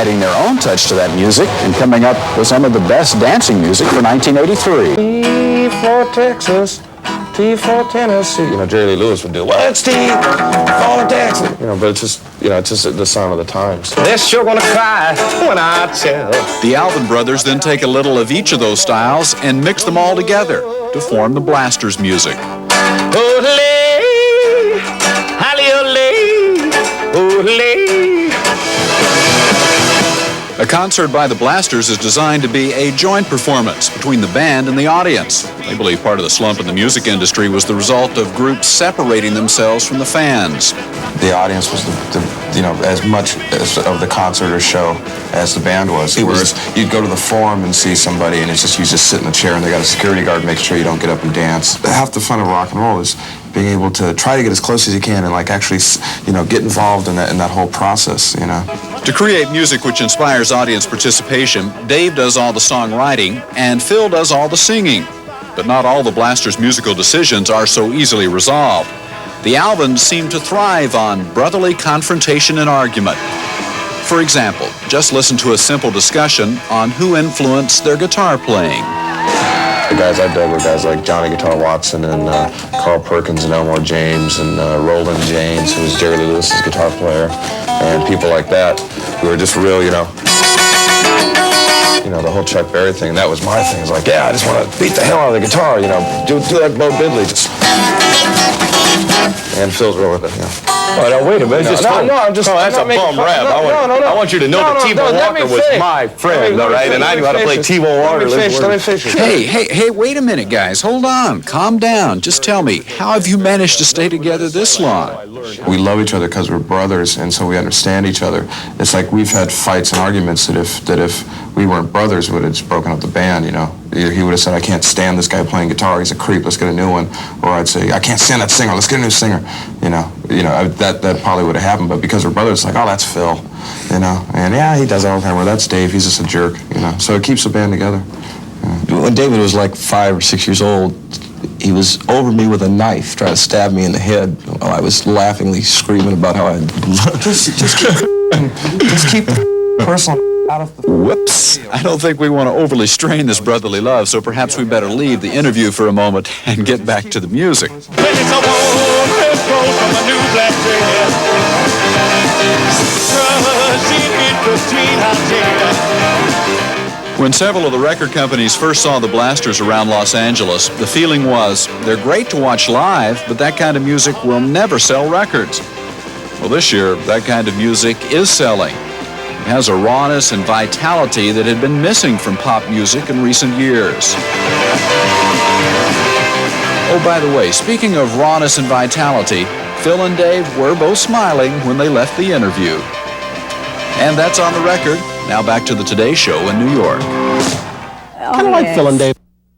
adding their own touch to that music and coming up with some of the best dancing music for 1983. T for Texas, T for Tennessee. You know, Jerry Lee Lewis would do, what's T for Texas? You know, but it's just, it's just the sign of the times. They're sure gonna cry when I tell. The Alvin brothers then take a little of each of those styles and mix them all together to form the Blasters music. Ole, holly ole, ole. A concert by the Blasters is designed to be a joint performance between the band and the audience. They believe part of the slump in the music industry was the result of groups separating themselves from the fans. The audience was as much of the concert or show as the band was. Whereas you'd go to the Forum and see somebody, and it's just you just sit in a chair, and they got a security guard make sure you don't get up and dance. Half the fun of rock and roll is being able to try to get as close as you can and actually get involved in that whole process. To create music which inspires audience participation, Dave does all the songwriting and Phil does all the singing. But not all the Blasters' musical decisions are so easily resolved. The Alvins seem to thrive on brotherly confrontation and argument. For example, just listen to a simple discussion on who influenced their guitar playing. The guys I dug were guys like Johnny Guitar Watson and Carl Perkins and Elmore James and Roland James, who was Jerry Lee Lewis's guitar player, and people like that who were just real, the whole Chuck Berry thing. That was my thing. It was like, yeah, I just want to beat the hell out of the guitar, do like Bo Diddley, just. And Phil's real with it, Oh, no, wait a minute. That's a bum rap. I want you to know that T-Bone Walker was my friend, all right? And I knew how to play T-Bone Walker. Let me finish. Hey, wait a minute, guys. Hold on. Calm down. Just tell me, how have you managed to stay together this long? We love each other because we're brothers, and so we understand each other. It's like we've had fights and arguments that if we weren't brothers, would have just broken up the band, He would have said, I can't stand this guy playing guitar. He's a creep. Let's get a new one. Or I'd say, I can't stand that singer. Let's get a new singer. That probably would have happened. But because we're brothers, it's like, oh, that's Phil. And yeah, he does it all the time. Well, that's Dave. He's just a jerk. So it keeps the band together. When David was like 5 or 6 years old, he was over me with a knife, trying to stab me in the head while I was laughingly screaming about how I just keep personal out of the... Whoops. I don't think we want to overly strain this brotherly love, so perhaps we better leave the interview for a moment and get back to the music. When it's a warm from a new black dress, crushing it between our tears. When several of the record companies first saw the Blasters around Los Angeles, the feeling was, they're great to watch live, but that kind of music will never sell records. Well, this year, that kind of music is selling. It has a rawness and vitality that had been missing from pop music in recent years. Oh, by the way, speaking of rawness and vitality, Phil and Dave were both smiling when they left the interview. And that's on the record. Now back to the Today Show in New York. I kind of like Phil and Dave.